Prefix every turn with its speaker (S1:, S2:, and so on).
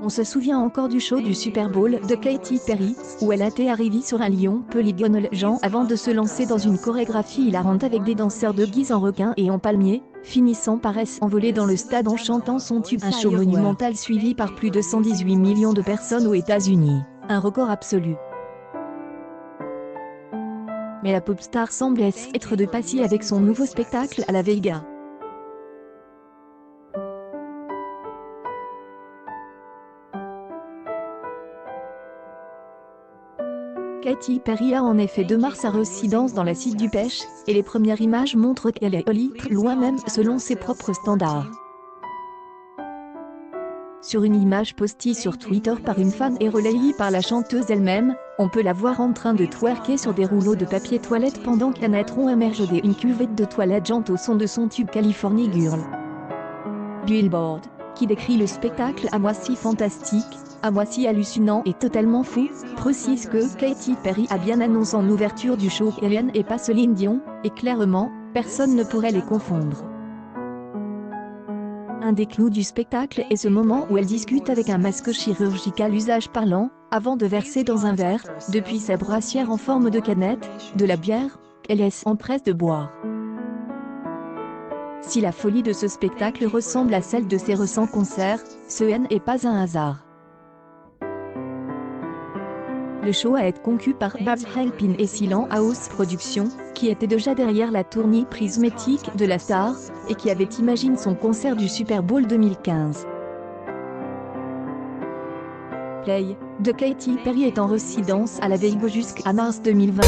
S1: On se souvient encore du show du Super Bowl de Katy Perry, où elle était arrivée sur un lion polygonal avant de se lancer dans une chorégraphie hilarante avec des danseurs déguisés en requin et en palmier, finissant par s'envoler dans le stade en chantant son tube. Un show monumental suivi par plus de 118 millions de personnes aux États-Unis, un record absolu. Mais la pop star semble être de passé avec son nouveau spectacle à la Vega. Katy Perry a en effet 2 mars sa résidence dans la cité du Pêche, et les premières images montrent qu'elle est allée très loin même selon ses propres standards. Sur une image postée sur Twitter par une fan et relayée par la chanteuse elle-même, on peut la voir en train de twerker sur des rouleaux de papier toilette pendant qu'un étron émerge d'une cuvette de toilette jante au son de son tube California Girl. Billboard, qui décrit le spectacle à moitié fantastique, à moitié hallucinant et totalement fou, précise que Katy Perry a bien annoncé en ouverture du show qu'Ellen et pas Céline Dion, et clairement, personne ne pourrait les confondre. Un des clous du spectacle est ce moment où elle discute avec un masque chirurgical usage parlant, avant de verser dans un verre, depuis sa brassière en forme de canette, de la bière, qu'elle s'empresse de boire. Si la folie de ce spectacle ressemble à celle de ses récents concerts, ce n'est pas un hasard. Le show a été conçu par Babs Halpin et Silent House Productions, qui était déjà derrière la tournée prismatique de la star, et qui avait imaginé son concert du Super Bowl 2015. Play, de Katy Perry est en résidence à la Vega jusqu'à mars 2020.